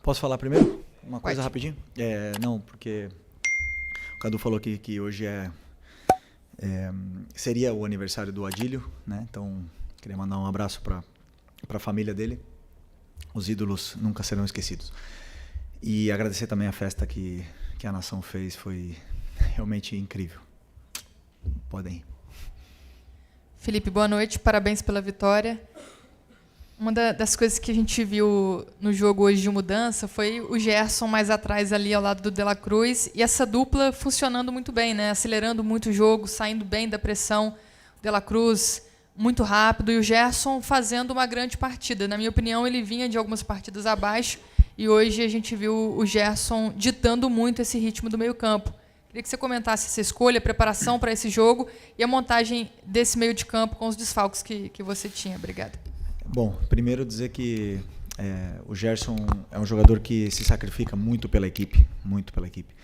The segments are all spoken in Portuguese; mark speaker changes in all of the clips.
Speaker 1: Posso falar primeiro? Uma coisa
Speaker 2: Pode.
Speaker 1: rapidinho? Não, porque o Cadu falou que hoje seria o aniversário do Adílio, né? Então, queria mandar um abraço para a família dele. Os ídolos nunca serão esquecidos. E agradecer também a festa que a nação fez, foi realmente incrível. Podem ir.
Speaker 2: Felipe, boa noite, parabéns pela vitória. Uma das coisas que a gente viu no jogo hoje de mudança foi o Gerson mais atrás ali ao lado do De La Cruz e essa dupla funcionando muito bem, né? Acelerando muito o jogo, saindo bem da pressão. O De La Cruz muito rápido e o Gerson fazendo uma grande partida. Na minha opinião, ele vinha de algumas partidas abaixo e hoje a gente viu o Gerson ditando muito esse ritmo do meio-campo. Queria que você comentasse essa escolha, a preparação para esse jogo e a montagem desse meio de campo com os desfalques que você tinha. Obrigada.
Speaker 1: Bom, primeiro dizer que o Gerson é um jogador que se sacrifica muito pela equipe, muito pela equipe.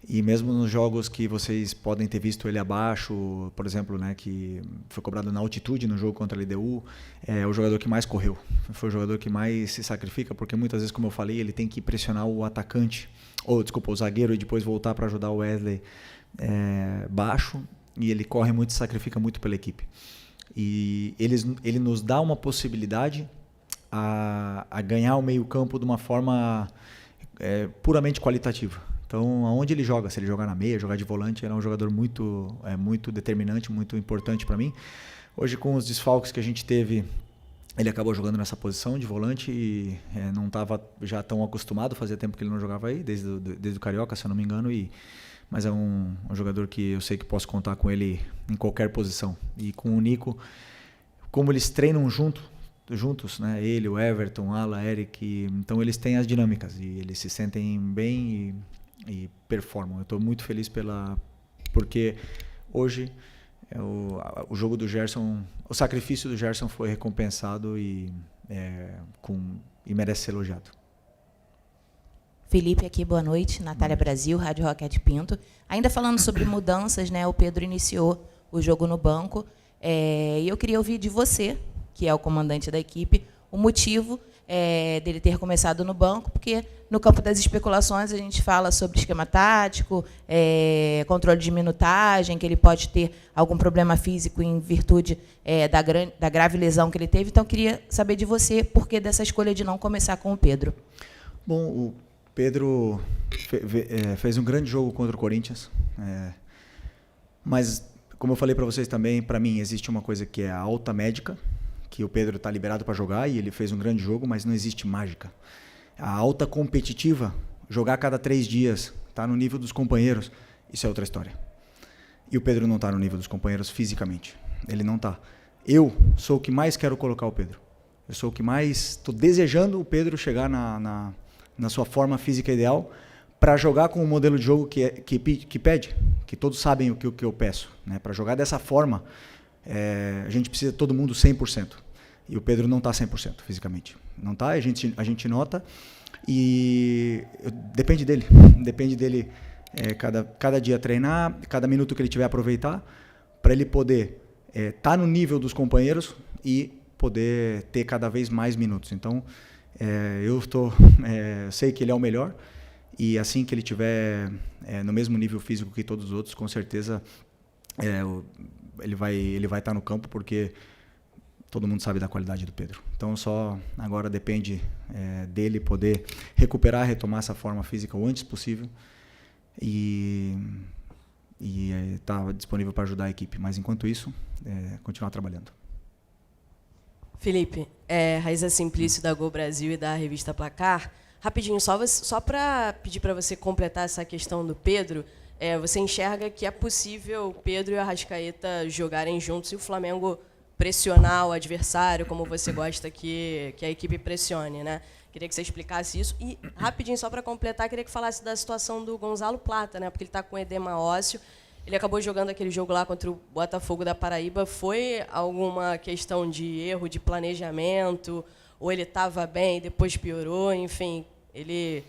Speaker 1: E mesmo nos jogos que vocês podem ter visto ele abaixo, por exemplo, né, que foi cobrado na altitude no jogo contra a LDU, é o jogador que mais correu. Foi o jogador que mais se sacrifica, porque muitas vezes, como eu falei, ele tem que pressionar o atacante, o zagueiro, e depois voltar para ajudar o Wesley baixo, e ele corre muito e se sacrifica muito pela equipe. E ele nos dá uma possibilidade a ganhar o meio-campo de uma forma puramente qualitativa. Então, aonde ele joga, se ele jogar na meia, jogar de volante, ele é um jogador muito determinante, muito importante para mim. Hoje, com os desfalques que a gente teve, ele acabou jogando nessa posição de volante e não estava já tão acostumado, fazia tempo que ele não jogava aí, desde o Carioca, se eu não me engano, mas é um jogador que eu sei que posso contar com ele em qualquer posição. E com o Nico, como eles treinam juntos, né? Ele, o Everton, Ala, Eric, então eles têm as dinâmicas e eles se sentem bem e performam. Eu estou muito feliz porque hoje o jogo do Gerson, o sacrifício do Gerson foi recompensado e merece ser elogiado.
Speaker 3: Felipe aqui, boa noite. Natália Brasil, Rádio Roquete Pinto. Ainda falando sobre mudanças, né? O Pedro iniciou o jogo no banco e eu queria ouvir de você, que é o comandante da equipe, o motivo dele ter começado no banco, porque no campo das especulações a gente fala sobre esquema tático, controle de minutagem, que ele pode ter algum problema físico em virtude da grave lesão que ele teve. Então, eu queria saber de você por que dessa escolha de não começar com o Pedro.
Speaker 1: Bom, o Pedro fez um grande jogo contra o Corinthians, mas, como eu falei para vocês também, para mim existe uma coisa que é a alta médica, que o Pedro está liberado para jogar e ele fez um grande jogo, mas não existe mágica. A alta competitiva, jogar a cada 3 dias, estar no nível dos companheiros, isso é outra história. E o Pedro não está no nível dos companheiros fisicamente. Ele não está. Eu sou o que mais quero colocar o Pedro. Eu sou o que mais estou desejando o Pedro chegar na sua forma física ideal para jogar com o modelo de jogo que pede, que todos sabem o que eu peço. Né? Para jogar dessa forma, a gente precisa de todo mundo 100%. E o Pedro não está 100% fisicamente. Não está, a gente nota. E depende dele. Depende dele cada dia treinar, cada minuto que ele tiver aproveitar, para ele poder estar no nível dos companheiros e poder ter cada vez mais minutos. Então, eu sei que ele é o melhor. E assim que ele tiver no mesmo nível físico que todos os outros, com certeza ele vai estar no campo, porque todo mundo sabe da qualidade do Pedro. Então só agora depende dele poder retomar essa forma física o antes possível e estar disponível para ajudar a equipe. Mas enquanto isso, continuar trabalhando.
Speaker 4: Felipe, Raíza Simplício da Gol Brasil e da revista Placar. Rapidinho, só para pedir para você completar essa questão do Pedro, você enxerga que é possível o Pedro e o Arrascaeta jogarem juntos e o Flamengo pressionar o adversário, como você gosta que a equipe pressione, né? Queria que você explicasse isso. E, rapidinho, só para completar, queria que falasse da situação do Gonzalo Plata, né? Porque ele está com edema ósseo. Ele acabou jogando aquele jogo lá contra o Botafogo da Paraíba. Foi alguma questão de erro de planejamento? Ou ele estava bem e depois piorou? Enfim, ele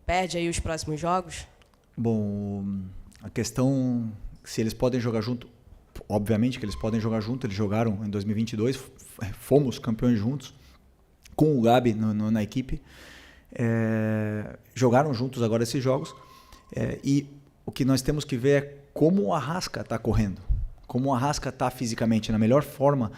Speaker 4: perde aí os próximos jogos?
Speaker 1: Bom, a questão se eles podem jogar junto, obviamente que eles podem jogar junto. Eles jogaram em 2022, fomos campeões juntos, com o Gabi na equipe. jogaram juntos agora esses jogos, e o que nós temos que ver é como o Arrasca está correndo, como o Arrasca está fisicamente, na melhor forma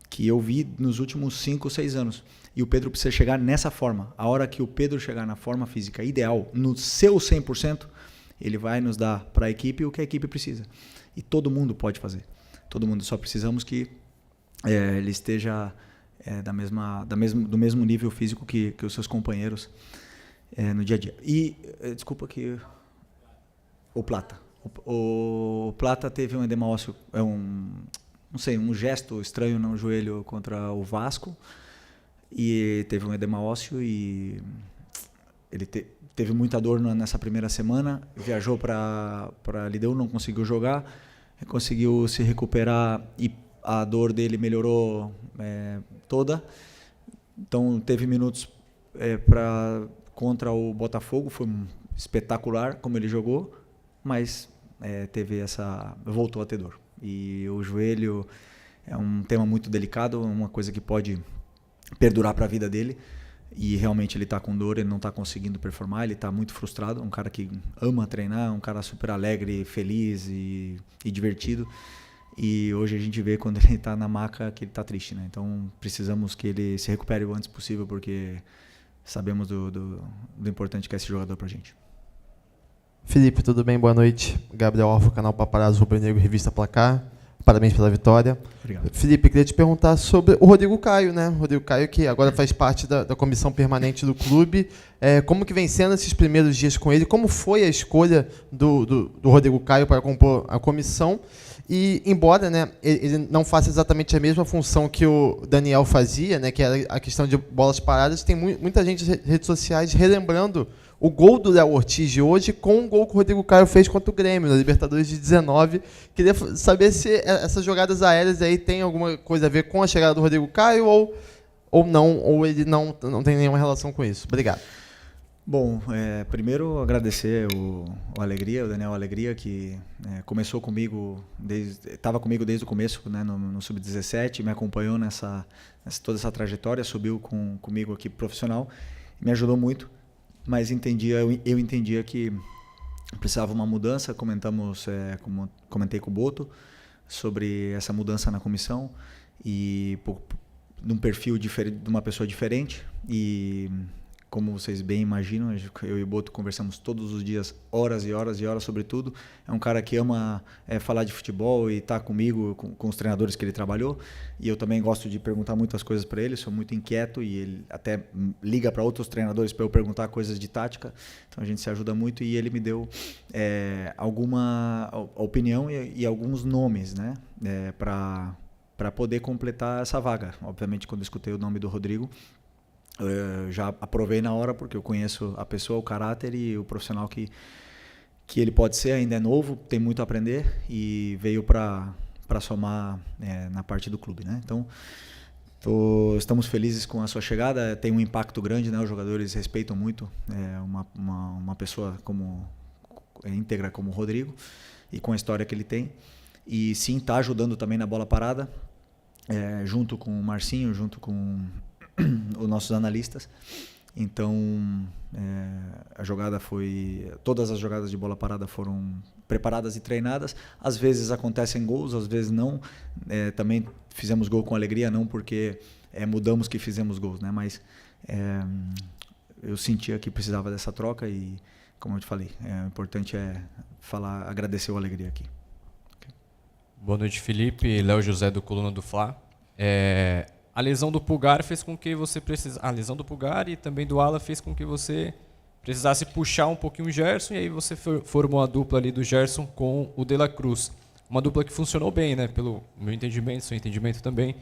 Speaker 1: que eu vi nos últimos 5 ou 6 anos. E o Pedro precisa chegar nessa forma. A hora que o Pedro chegar na forma física ideal, no seu 100%, ele vai nos dar para a equipe o que a equipe precisa. E todo mundo pode fazer. Todo mundo. Só precisamos que ele esteja do mesmo nível físico que os seus companheiros no dia a dia. E, desculpa que... O Plata. O Plata teve um edema ósseo, um gesto estranho no joelho contra o Vasco, e teve um edema ósseo e ele teve muita dor nessa primeira semana, viajou para Lideu, não conseguiu jogar, conseguiu se recuperar e a dor dele melhorou toda. Então teve minutos contra o Botafogo, foi espetacular como ele jogou, mas voltou a ter dor. E o joelho é um tema muito delicado, uma coisa que pode perdurar para a vida dele, e realmente ele está com dor, ele não está conseguindo performar, ele está muito frustrado, um cara que ama treinar, um cara super alegre, feliz e divertido, e hoje a gente vê quando ele está na maca que ele está triste, né? Então precisamos que ele se recupere o antes possível, porque sabemos do importante que é esse jogador para a gente.
Speaker 5: Felipe, tudo bem? Boa noite. Gabriel Orfo, canal Paparazzo Rubro Negro, Revista Placar. Parabéns pela vitória.
Speaker 1: Obrigado.
Speaker 5: Felipe, queria te perguntar sobre o Rodrigo Caio, né? O Rodrigo Caio, que agora faz parte da comissão permanente do clube. Como que vem sendo esses primeiros dias com ele? Como foi a escolha do Rodrigo Caio para compor a comissão? E, embora, né, ele não faça exatamente a mesma função que o Daniel fazia, né, que era a questão de bolas paradas, tem muita gente nas redes sociais relembrando o gol do Léo Ortiz de hoje com o gol que o Rodrigo Caio fez contra o Grêmio, na Libertadores de 19. Queria saber se essas jogadas aéreas aí tem alguma coisa a ver com a chegada do Rodrigo Caio ou não, ou ele não tem nenhuma relação com isso. Obrigado.
Speaker 1: Bom, primeiro agradecer o Daniel Alegria, que começou comigo, estava comigo desde o começo, né, no Sub-17, me acompanhou toda essa trajetória, subiu comigo aqui profissional, me ajudou muito. Mas eu entendia que precisava uma mudança. Comentei com o Boto sobre essa mudança na comissão e de um perfil diferente, de uma pessoa diferente. E como vocês bem imaginam, eu e o Boto conversamos todos os dias, horas e horas e horas sobre tudo. É um cara que ama falar de futebol e está comigo, com os treinadores que ele trabalhou. E eu também gosto de perguntar muitas coisas para ele, sou muito inquieto e ele até liga para outros treinadores para eu perguntar coisas de tática. Então a gente se ajuda muito e ele me deu alguma opinião e alguns nomes, né, para poder completar essa vaga. Obviamente, quando eu escutei o nome do Rodrigo, já aprovei na hora, porque eu conheço a pessoa, o caráter e o profissional que ele pode ser. Ainda é novo, tem muito a aprender e veio para somar na parte do clube, né? Então estamos felizes com a sua chegada. Tem um impacto grande, né? Os jogadores respeitam muito uma pessoa íntegra como o Rodrigo e com a história que ele tem, e sim, está ajudando também na bola parada, junto com o Marcinho, junto com os nossos analistas. Então todas as jogadas de bola parada foram preparadas e treinadas. Às vezes acontecem gols, às vezes não. Também fizemos gol com alegria, não porque mudamos que fizemos gols, né? Mas eu sentia que precisava dessa troca e, como eu te falei, o importante é agradecer o Alegria aqui. Okay.
Speaker 6: Boa noite, Felipe. Léo José, do Coluna do Fla. A lesão do Pulgar fez com que você precisasse... A lesão do Pulgar e também do Ala fez com que você precisasse puxar um pouquinho o Gerson, e aí você formou a dupla ali do Gerson com o De La Cruz. Uma dupla que funcionou bem, né? Pelo meu entendimento, seu entendimento também.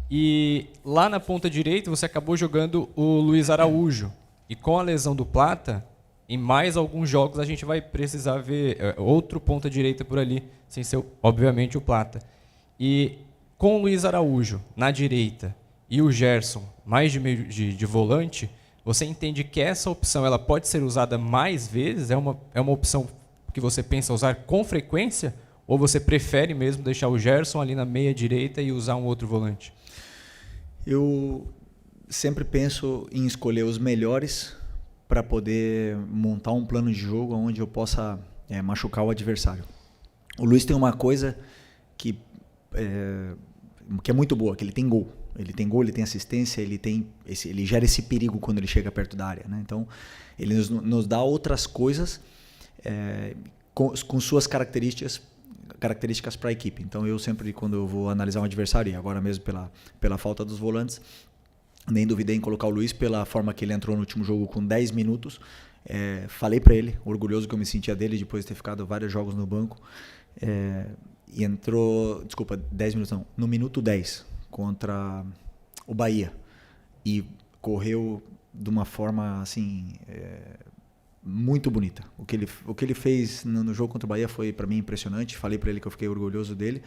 Speaker 6: E lá na ponta direita você acabou jogando o Luiz Araújo. E com a lesão do Plata, em mais alguns jogos a gente vai precisar ver outro ponta direita por ali, sem ser, obviamente, o Plata. E com o Luiz Araújo na direita e o Gerson mais de meio de volante, você entende que essa opção ela pode ser usada mais vezes? É uma opção que você pensa usar com frequência? Ou você prefere mesmo deixar o Gerson ali na meia direita e usar um outro volante?
Speaker 1: Eu sempre penso em escolher os melhores para poder montar um plano de jogo onde eu possa machucar o adversário. O Luiz tem uma coisa que é muito boa, que ele tem gol. Ele tem gol, ele tem assistência, ele gera esse perigo quando ele chega perto da área, né? Então, ele nos dá outras coisas com suas características para a equipe. Então, eu sempre, quando eu vou analisar um adversário, e agora mesmo pela falta dos volantes, nem duvidei em colocar o Luiz pela forma que ele entrou no último jogo com 10 minutos. Falei para ele, orgulhoso que eu me sentia dele depois de ter ficado vários jogos no banco. E entrou, 10 minutos não, no minuto 10 contra o Bahia. E correu de uma forma assim muito bonita. O que ele fez no jogo contra o Bahia foi para mim impressionante. Falei para ele que eu fiquei orgulhoso dele.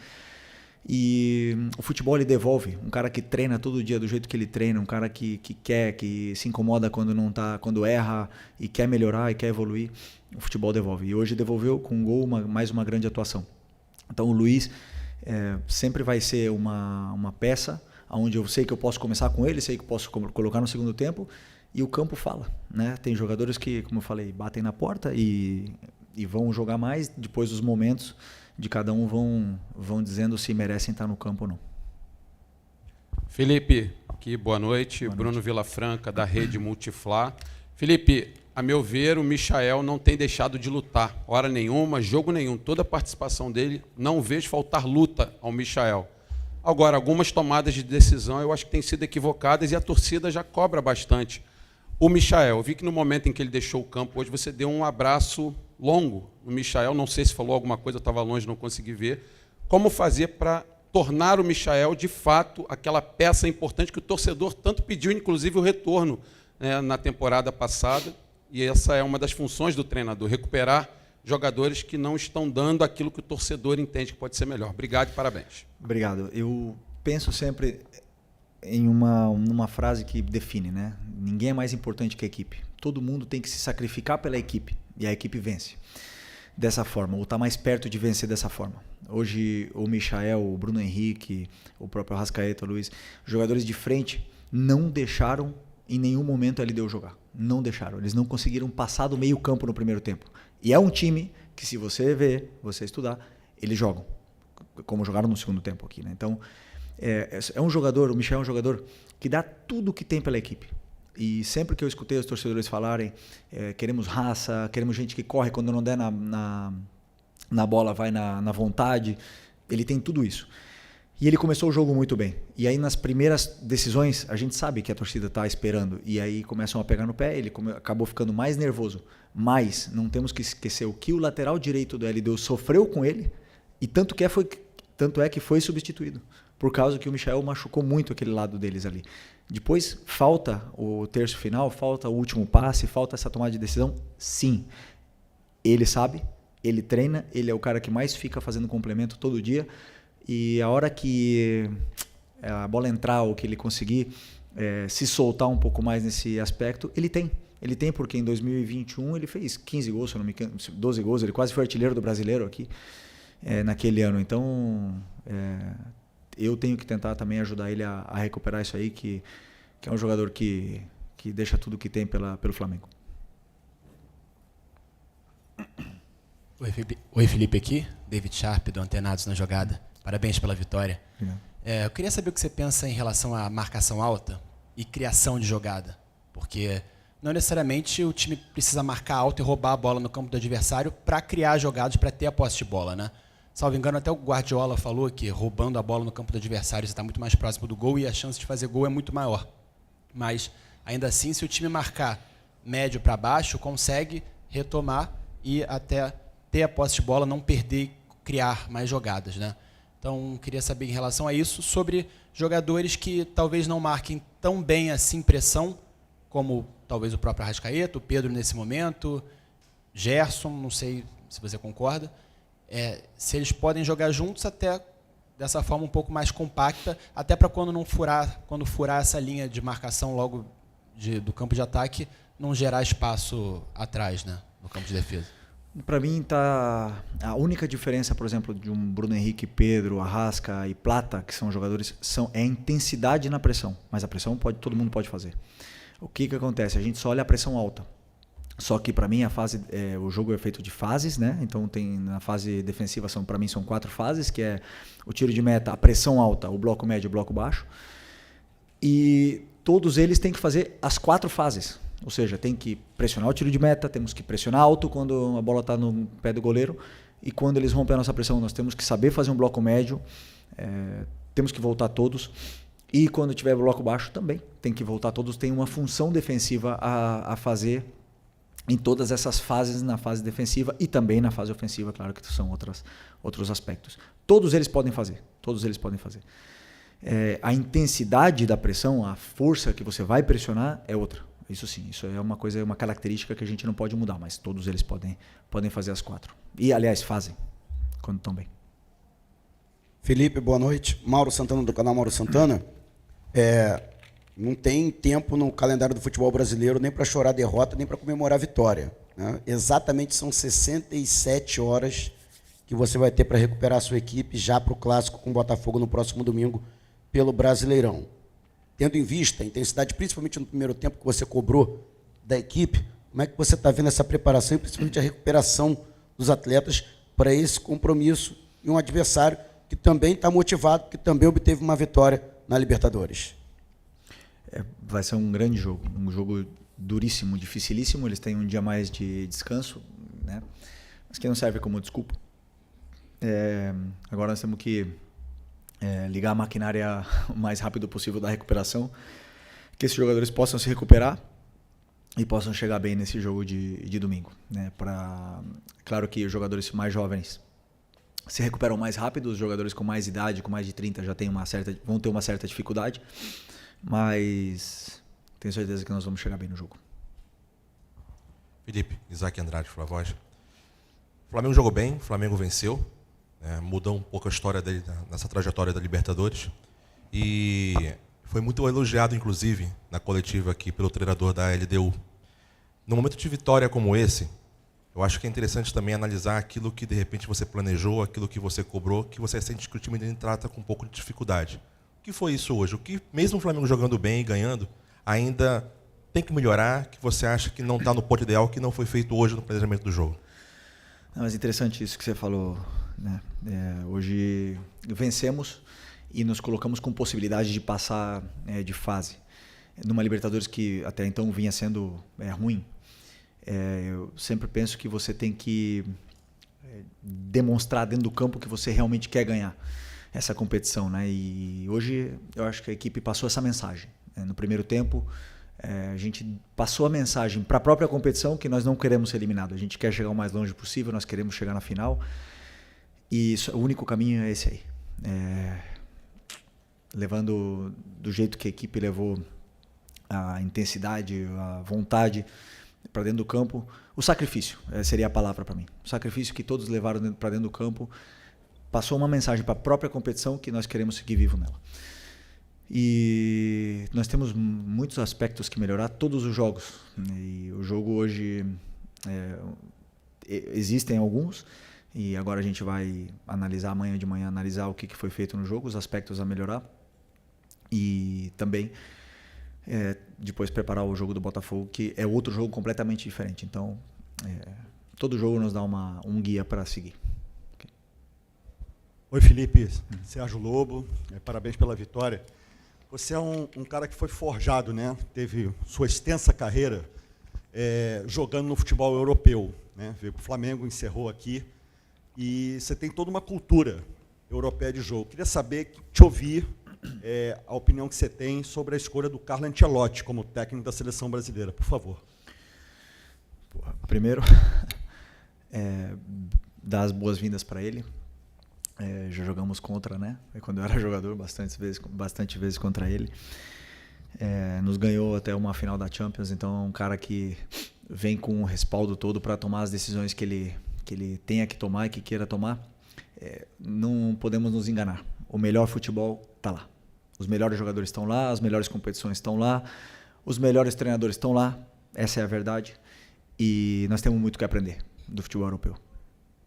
Speaker 1: E o futebol ele devolve. Um cara que treina todo dia do jeito que ele treina, um cara que quer, que se incomoda quando erra e quer melhorar e quer evoluir, o futebol devolve. E hoje devolveu com um gol, mais uma grande atuação. Então o Luiz sempre vai ser uma peça onde eu sei que eu posso começar com ele, sei que eu posso colocar no segundo tempo, e o campo fala, né? Tem jogadores que, como eu falei, batem na porta e vão jogar mais, depois os momentos de cada um vão dizendo se merecem estar no campo ou não.
Speaker 7: Felipe, aqui, boa noite. Bruno Vilafranca, da Rede Multiflá. Felipe, a meu ver, o Michael não tem deixado de lutar. Hora nenhuma, jogo nenhum. Toda a participação dele, não vejo faltar luta ao Michael. Agora, algumas tomadas de decisão eu acho que têm sido equivocadas e a torcida já cobra bastante. O Michael, eu vi que no momento em que ele deixou o campo hoje, você deu um abraço longo no Michael, não sei se falou alguma coisa, eu estava longe, não consegui ver. Como fazer para tornar o Michael, de fato, aquela peça importante que o torcedor tanto pediu, inclusive o retorno na temporada passada, e essa é uma das funções do treinador, recuperar jogadores que não estão dando aquilo que o torcedor entende que pode ser melhor. Obrigado e parabéns.
Speaker 1: Obrigado. Eu penso sempre em uma frase que define, né? Ninguém é mais importante que a equipe. Todo mundo tem que se sacrificar pela equipe e a equipe vence dessa forma, ou está mais perto de vencer dessa forma. Hoje o Michael, o Bruno Henrique, o próprio Arrascaeta, o Luiz, jogadores de frente não deixaram em nenhum momento a LDU jogar. Não deixaram. Eles não conseguiram passar do meio campo no primeiro tempo. E é um time que, se você ver, você estudar, eles jogam, como jogaram no segundo tempo aqui, né? Então, é um jogador, o Michael é um jogador que dá tudo o que tem pela equipe. E sempre que eu escutei os torcedores falarem, queremos raça, queremos gente que corre quando não der na bola, vai na vontade, ele tem tudo isso. E ele começou o jogo muito bem. E aí, nas primeiras decisões, a gente sabe que a torcida está esperando. E aí começam a pegar no pé, ele acabou ficando mais nervoso. Mas não temos que esquecer o que o lateral direito do LDU sofreu com ele, e tanto é que foi substituído. Por causa que o Michael machucou muito aquele lado deles ali. Depois, falta o terço final, falta o último passe, falta essa tomada de decisão? Sim. Ele sabe, ele treina, ele é o cara que mais fica fazendo complemento todo dia. E a hora que a bola entrar ou que ele conseguir se soltar um pouco mais nesse aspecto, ele tem. Ele tem porque em 2021 ele fez 15 gols, se eu não me engano, 12 gols, ele quase foi artilheiro do brasileiro aqui naquele ano. Então, eu tenho que tentar também ajudar ele a recuperar isso aí, que é um jogador que deixa tudo que tem pelo Flamengo.
Speaker 8: Oi, Felipe aqui, David Sharp, do Antenados na Jogada. Parabéns pela vitória. Eu queria saber o que você pensa em relação à marcação alta e criação de jogada, porque não necessariamente o time precisa marcar alto e roubar a bola no campo do adversário para criar jogadas, para ter a posse de bola, né? Salvo engano, até o Guardiola falou que roubando a bola no campo do adversário você está muito mais próximo do gol e a chance de fazer gol é muito maior. Mas, ainda assim, se o time marcar médio para baixo, consegue retomar e até ter a posse de bola, não perder e criar mais jogadas, né? Então, queria saber em relação a isso, sobre jogadores que talvez não marquem tão bem assim pressão, como talvez o próprio Arrascaeta, o Pedro nesse momento, Gerson, não sei se você concorda, se eles podem jogar juntos até dessa forma um pouco mais compacta, até para quando furar essa linha de marcação logo do campo de ataque, não gerar espaço atrás, né, no campo de defesa.
Speaker 1: Para mim, a única diferença, por exemplo, de um Bruno Henrique, Pedro, Arrasca e Plata, que são jogadores, é a intensidade na pressão. Mas a pressão todo mundo pode fazer. O que acontece? A gente só olha a pressão alta. Só que para mim o jogo é feito de fases, né? Então na fase defensiva para mim são 4 fases, que é o tiro de meta, a pressão alta, o bloco médio e o bloco baixo. E todos eles têm que fazer as 4 fases. Ou seja, tem que pressionar o tiro de meta, temos que pressionar alto quando a bola está no pé do goleiro, e quando eles rompem a nossa pressão, nós temos que saber fazer um bloco médio, temos que voltar todos. E quando tiver bloco baixo também tem que voltar todos. Tem uma função defensiva a fazer em todas essas fases, na fase defensiva e também na fase ofensiva, claro que são outros aspectos. Todos eles podem fazer. A intensidade da pressão, a força que você vai pressionar é outra. Isso sim, isso é uma característica que a gente não pode mudar, mas todos eles podem fazer as 4. E, aliás, fazem, quando estão bem.
Speaker 9: Felipe, boa noite. Mauro Santana, do canal Mauro Santana. Não tem tempo no calendário do futebol brasileiro nem para chorar derrota, nem para comemorar vitória, né? Exatamente são 67 horas que você vai ter para recuperar a sua equipe já para o Clássico com o Botafogo no próximo domingo pelo Brasileirão. Tendo em vista a intensidade, principalmente no primeiro tempo que você cobrou da equipe, como é que você está vendo essa preparação e principalmente a recuperação dos atletas para esse compromisso e um adversário que também está motivado, que também obteve uma vitória na Libertadores?
Speaker 1: Vai ser um grande jogo, um jogo duríssimo, dificilíssimo. Eles têm um dia mais de descanso, né? Mas que não serve como desculpa. Agora nós temos que ligar a maquinária o mais rápido possível da recuperação, que esses jogadores possam se recuperar e possam chegar bem nesse jogo de domingo, né? Claro que os jogadores mais jovens se recuperam mais rápido, os jogadores com mais idade, com mais de 30, vão ter uma certa dificuldade, mas tenho certeza que nós vamos chegar bem no jogo.
Speaker 10: Felipe, Isaac Andrade, Flavoz. O Flamengo jogou bem, o Flamengo venceu, mudou um pouco a história dele nessa trajetória da Libertadores, e foi muito elogiado, inclusive, na coletiva aqui pelo treinador da LDU. No momento de vitória como esse, eu acho que é interessante também analisar aquilo que de repente você planejou, aquilo que você cobrou, que você sente que o time ainda trata com um pouco de dificuldade. O que foi isso hoje? O que, mesmo o Flamengo jogando bem e ganhando, ainda tem que melhorar, que você acha que não está no ponto ideal, que não foi feito hoje no planejamento do jogo?
Speaker 1: Mas interessante isso que você falou, né? Hoje vencemos e nos colocamos com possibilidade de passar de fase. Numa Libertadores que até então vinha sendo ruim, eu sempre penso que você tem que demonstrar dentro do campo que você realmente quer ganhar essa competição, né? E hoje eu acho que a equipe passou essa mensagem. No primeiro tempo, a gente passou a mensagem para a própria competição que nós não queremos ser eliminados. A gente quer chegar o mais longe possível, nós queremos chegar na final. E o único caminho é esse aí. Levando do jeito que a equipe levou a intensidade, a vontade para dentro do campo, o sacrifício seria a palavra para mim. O sacrifício que todos levaram para dentro do campo passou uma mensagem para a própria competição que nós queremos seguir vivo nela. E nós temos muitos aspectos que melhorar, todos os jogos. E o jogo hoje, existem alguns, e agora a gente vai analisar amanhã de manhã, analisar o que foi feito no jogo, os aspectos a melhorar. E também depois preparar o jogo do Botafogo, que é outro jogo completamente diferente. Então, todo jogo nos dá um guia para seguir. Okay.
Speaker 11: Oi, Felipe. Sérgio Lobo. Parabéns pela vitória. Você é um cara que foi forjado, né? Teve sua extensa carreira jogando no futebol europeu, né? Veio para o Flamengo, encerrou aqui. E você tem toda uma cultura europeia de jogo. Queria saber, te ouvir, a opinião que você tem sobre a escolha do Carlo Ancelotti como técnico da seleção brasileira, por favor.
Speaker 1: Primeiro, dar as boas-vindas para ele. Já jogamos contra, né? Quando eu era jogador, bastante vezes contra ele. Nos ganhou até uma final da Champions, então é um cara que vem com o respaldo todo para tomar as decisões que ele tenha que tomar e que queira tomar. Não podemos nos enganar. O melhor futebol está lá. Os melhores jogadores estão lá, as melhores competições estão lá, os melhores treinadores estão lá. Essa é a verdade. E nós temos muito que aprender do futebol europeu.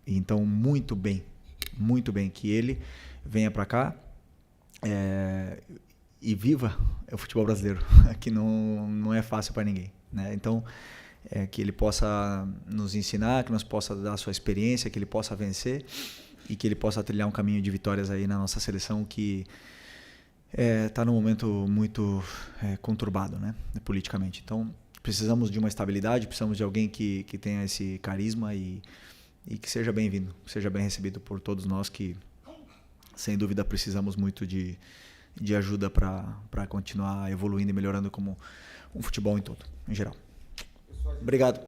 Speaker 1: Então, muito bem que ele venha para cá e viva o futebol brasileiro, que não é fácil para ninguém, né? Então, que ele possa nos ensinar, que nós possa dar a sua experiência, que ele possa vencer e que ele possa trilhar um caminho de vitórias aí na nossa seleção que está num momento muito conturbado, né, politicamente. Então, precisamos de uma estabilidade, precisamos de alguém que tenha esse carisma e que seja bem-vindo, seja bem recebido por todos nós que, sem dúvida, precisamos muito de ajuda para continuar evoluindo e melhorando como um futebol em todo, em geral. Obrigado.